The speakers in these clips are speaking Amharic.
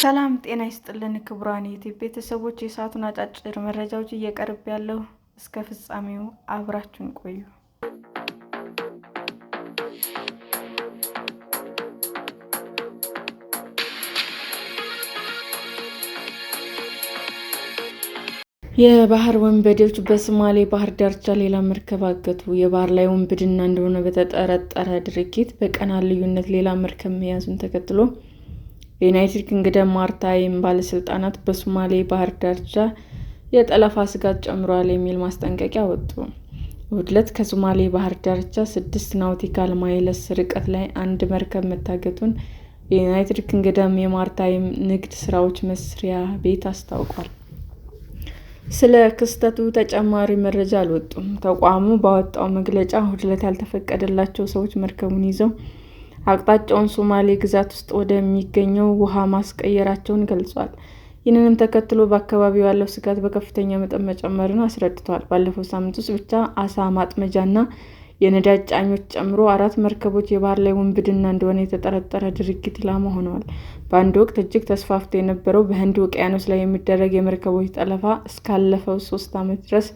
ሰላም ጤና ይስጥልን ክቡራን የዩቲዩብ ቤተሰቦች፣ የሰዓቱን አጫጭር መረጃዎች እየቀርብ ያለው እስከ ፍጻሜው አብራችሁን ቆዩ። የባህር ወንበዴዎች በሶማሌ ባህር ዳርቻ ሌላ መርከብ አገቱ። የባህር ላይ ውንብድና እንደሆነ በተጠረጠረ ድርጊት በቀናት ልዩነት ሌላ መርከብ መያዙን ተከትሎ የዩናይትድ ኪንግደም ማሪታይም ባለስልጣናት በሶማሌ ባህር ዳርቻ የጠለፋ ስጋት ጨምሯል የሚል ማስጠንቀቂያ አወጡ። እሁድ ዕለት ከሶማሌ ባህር ዳርቻ 6 ናውቲካል ማይልስ ርቀት ላይ አንድ መርከብ መታገቱን የዩናይትድ ኪንግደም የማሪታይም ንግድ ስራዎች መስሪያ ቤት አስታውቋል። ስለ ክስተቱ ተጨማሪ መረጃ አልወጡም። ተቋሙ ባወጣው መግለጫ እሁድ ዕለት ያልተፈቀደላቸው ሰዎች መርከቡን ይዘው አቅጣጫውን ሶማሌ ግዛት ውስጥ ወደሚገኘው ውሃ ማስቀየራቸውን ገልጿል። ይህንንም ተከትሎ በአካባቢው ያለው ስጋት በከፍተኛ መጠን መጨመሩን አስረድቷል። ባለፈው ሳምንት ውስጥ ብቻ አሳ ማጥመጃና የነዳጅ ጫኞች ጨምሮ 4 መርከቦች የባህር ላይ ውንብድና እንደሆነ የተጠረጠረ ድርጊት ኢላማ ሆነዋል። በአንድ ወቅት እጅግ ተስፋፍቶ የነበረው በህንድ ውቅያኖስ ላይ የሚደረግ የመርከቦች ጠለፋ እስካለፈው 3 ዓመት ድረስ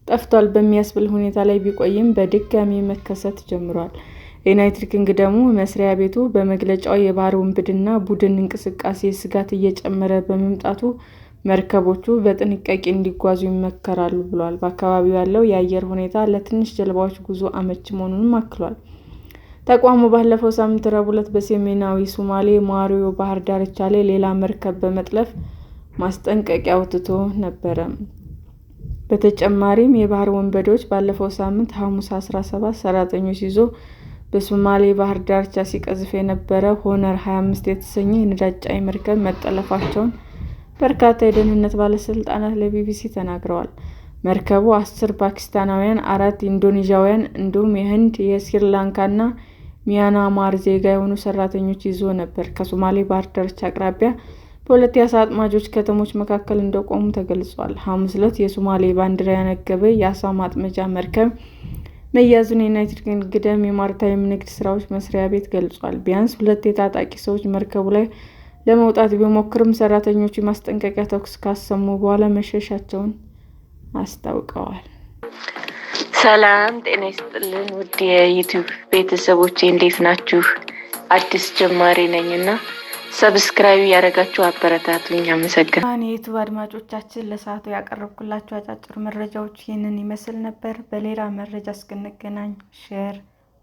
ጠፍቷል በሚያስብል ሁኔታ ላይ ቢቆይም በድጋሚ መከሰት ጀምሯል። የዩናይትድ ኪንግደሙ መስሪያ ቤቱ በመግለጫው የባህር ውንብድና ቡድን እንቅስቃሴ ስጋት እየጨመረ በመምጣቱ መርከቦቹ በጥንቃቄ እንዲጓዙ ይመከራሉ ብሏል። በአካባቢው ያለው የአየር ሁኔታ ለትንሽ ጀልባዎች ጉዞ አመቺ መሆኑንም አክሏል። ተቋሙ ባለፈው ሳምንት ረቡዕ ዕለት በሰሜናዊ ሶማሌ ማሪዮ ባህር ዳርቻ ላይ ሌላ መርከብ በመጥለፍ ማስጠንቀቂያ አውጥቶ ነበር። በተጨማሪም የባህር ወንበዴዎች ባለፈው ሳምንት ሐሙስ 17 ሰራተኞች ይዞ በሶማሌ ባህር ዳርቻ ሲቀዝፍ የነበረ ሆነር 25 የተሰኘ የነዳጅ ጫኝ መርከብ መጠለፋቸውን በርካታ የደህንነት ባለስልጣናት ለቢቢሲ ተናግረዋል። መርከቡ 10 ፓኪስታናውያን፣ 4 ኢንዶኔዥያውያን እንዲሁም የህንድ፣ የስሪላንካና ሚያንማር ዜጋ የሆኑ ሰራተኞች ይዞ ነበር። ከሶማሌ ባህር ዳርቻ አቅራቢያ በሁለት የአሳ አጥማጆች ከተሞች መካከል እንደቆሙ ተገልጿል። ሐሙስ ዕለት የሶማሌ ባንዲራ ያነገበ የአሳ ማጥመጃ መርከብ መያዙን የዩናይትድ ኪንግደም የማሪታይም ንግድ ስራዎች መስሪያ ቤት ገልጿል። ቢያንስ 2 የታጣቂ ሰዎች መርከቡ ላይ ለመውጣት ቢሞክሩም ሰራተኞቹ የማስጠንቀቂያ ተኩስ ካሰሙ በኋላ መሸሻቸውን አስታውቀዋል። ሰላም ጤና ይስጥልን ውድ የዩቲዩብ ቤተሰቦቼ እንዴት ናችሁ? አዲስ ጀማሪ ነኝና ሰብስክራይብ ያደረጋችሁ አበረታቱኝ። አመሰግናለሁ። የዩቲዩብ አድማጮቻችን ለሰዓቱ ያቀረብኩላችሁ አጫጭር መረጃዎች ይህንን ይመስል ነበር። በሌላ መረጃ እስክንገናኝ ሼር፣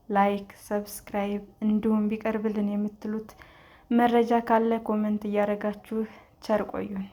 ላይክ፣ ሰብስክራይብ እንዲሁም ቢቀርብልን የምትሉት መረጃ ካለ ኮሜንት እያደረጋችሁ ቸር ቆዩን።